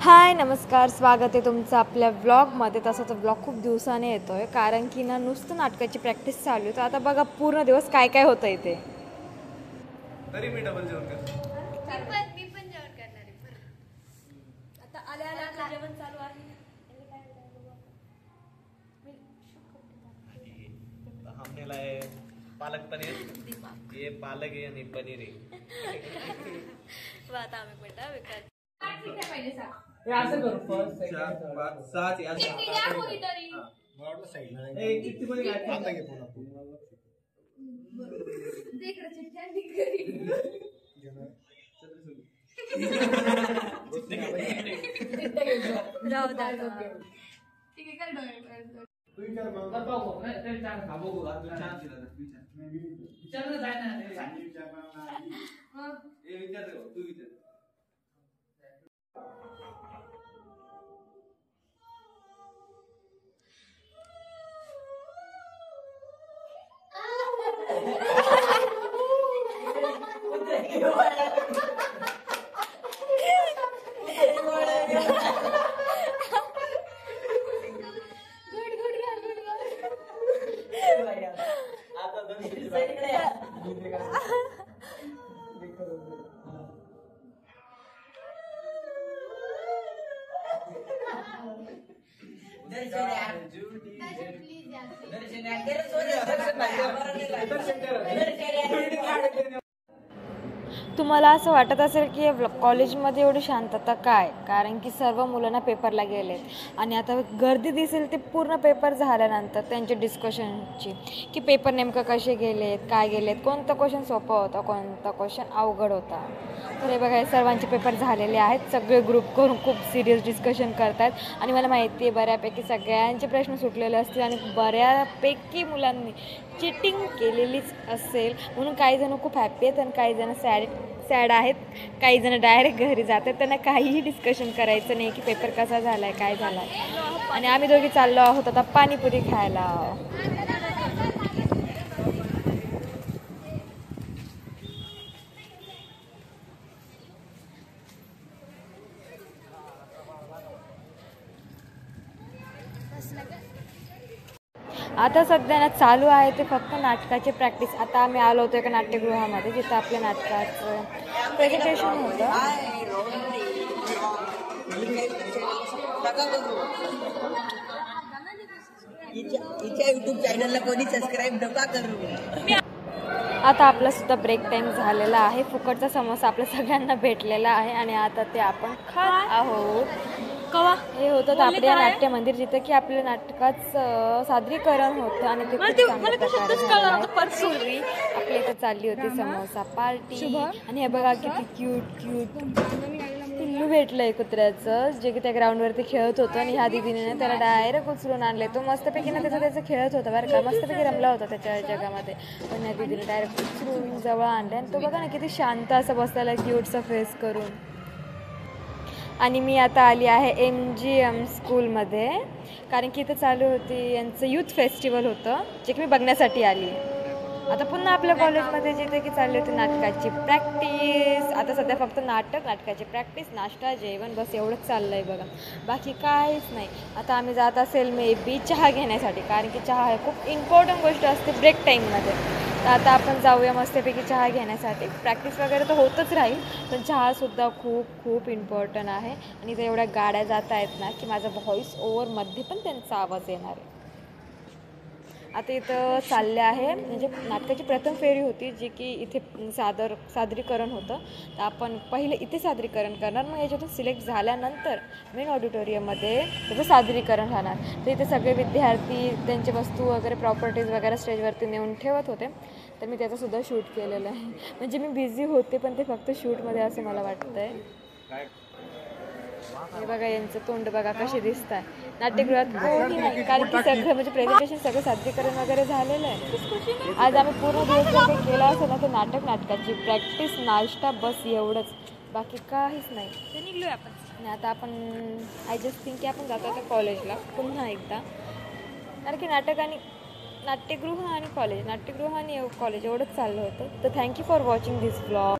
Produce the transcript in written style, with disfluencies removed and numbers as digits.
हाय नमस्कार, स्वागत आहे तुमचं आपल्या व्लॉगमध्ये. तसं तर व्लॉग खूप दिवसाने येतो आहे कारण की ना नुसतं नाटकाची प्रॅक्टिस चालू आहे. तर आता बघा पूर्ण दिवस काय काय होतं इथे. तरी मी डबल जेवण करतो. मी पण जेवण करणार आहे. आता आल्या जेवण चालू आहे. हमनेला है पालक पनीर, ये पालक है आणि पनीर आहे. आता आम्ही बेटा विकास असं करू फर्स्ट सेकंड थर्ड 7 या किती मध्ये काय आता घे पुन्हा राहू द्या. ठीक आहे कर तू विचार मग पाहू ना ते छान खाबो गो तू छान विचार ना जाय ना ए विचार तू विचार. तुम्हाला असं वाटत असेल की कॉलेजमध्ये एवढी शांतता काय, कारण की सर्व मुलांना पेपरला गेलेत आणि आता गर्दी दिसेल ते पूर्ण पेपर झाल्यानंतर त्यांची डिस्कशनची की पेपर नेमकं कसे गेलेत, काय गेलेत, कोणतं क्वेश्चन सोपं होतं, कोणतं क्वेश्चन अवघड होता. तर हे बघा, हे सर्वांचे पेपर झालेले आहेत. सगळे ग्रुप करून खूप सिरियस डिस्कशन करतात आणि मला माहिती आहे बऱ्यापैकी सगळ्यांचे प्रश्न सुटलेले असतील आणि बऱ्यापैकी मुलांनी चिटिंग केलेलीच असेल. म्हणून काही जण खूप हॅप्पी आहेत आणि काही जण सॅड आहेत. काही जण डायरेक्ट घरी जातात. त्यांना काहीही डिस्कशन करायचं नाही की पेपर कसा झाला आहे, काय झाला आहे. आणि आम्ही दोघी चाललो आहोत आता पाणीपुरी खायला. आता सध्या ना चालू आहे ते फक्त नाटकाची प्रॅक्टिस. आता आम्ही आलो होतो एका नाट्यगृहामध्ये जिथं आपल्या नाटकाचं प्रेझेंटेशन होतं. YouTube चॅनलला कोणी सबस्क्राईब नका करू. आता आपला सुद्धा ब्रेक टाईम झालेला आहे. फुकटचा समोसा आपल्या सगळ्यांना भेटलेला आहे आणि आता ते आपण खात आहोत. हे होतं आपल्या नाट्य मंदिर जिथं की आपल्या नाटकाचं सादरीकरण होतं आणि ते खूप चांगल्या प्रकारे झालेलं आहे. आपल्या इथं चालली होती समोसा पार्टी आणि हे बघा किती क्यूट पिल्लू भेटलंय कुत्र्याचं, जे की त्या ग्राउंडवरती खेळत होतं आणि ह्या दिदीने त्याला डायरेक्ट उचलून आणले. तो मस्तपैकी ना त्याचं खेळत होता बरं का, मस्तपैकी रमला होता त्याच्या जगामध्ये. पण या दिदीने डायरेक्ट उचलून जवळ आणले आणि तो बघा ना किती शांत असं बसलेला क्यूटचा फेस करून. आणि मी आता आली आहे MGM स्कूलमध्ये कारण की इथं चालू होती यांचं यूथ फेस्टिवल होतं, जे की मी बघण्यासाठी आली. आता पुन्हा आपल्या कॉलेजमध्ये जिथे की चालली होती नाटकाची प्रॅक्टिस. आता सध्या फक्त नाटकाची प्रॅक्टिस, नाश्ता, जेवण बस एवढंच चाललं आहे बघा, बाकी काहीच नाही. आता आम्ही जात असेल मे बी चहा घेण्यासाठी, कारण की चहा हे खूप इम्पॉर्टंट गोष्ट असते ब्रेक टाईममध्ये. तर आता आपण जाऊया मस्तपैकी चहा घेण्यासाठी. प्रॅक्टिस वगैरे तर होतच राहील पण चहासुद्धा खूप इम्पॉर्टंट आहे. आणि इथे एवढ्या गाड्या जात आहेत ना की माझा व्हॉईस ओव्हरमध्ये पण त्यांचा आवाज येणार आहे. आता इथं चालले आहे म्हणजे नाटकाची प्रथम फेरी होती जी की इथे सादरीकरण होतं. तर आपण पहिले इथे सादरीकरण करणार, मग याच्यातून सिलेक्ट झाल्यानंतर मेन ऑडिटोरियममध्ये त्याचं सादरीकरण राहणार. तर इथे सगळे विद्यार्थी त्यांचे वस्तू वगैरे प्रॉपर्टीज वगैरे स्टेजवरती नेऊन ठेवत होते. तर मी त्याचंसुद्धा शूट केलेलं आहे. म्हणजे मी बिझी होते पण ते फक्त शूटमध्ये असं मला वाटतं आहे. हे बघा यांचं तोंड बघा कसे दिसत आहे. नाट्यगृहात कोणी नाही कारण की सगळं म्हणजे प्रेझेंटेशन सगळं सादरीकरण वगैरे झालेलं आहे. आज आम्ही पूर्ण दिवस जर काही केलं असेल ना तर नाटकाची प्रॅक्टिस, नाश्ता बस एवढंच, बाकी काहीच नाही. ते निघलोय आपण आणि आता आपण आय जस्ट थिंक की आपण जातो आता कॉलेजला पुन्हा एकदा, कारण की नाट्यगृह आणि कॉलेज एवढंच चाललं होतं. तर thank you for watching this blog.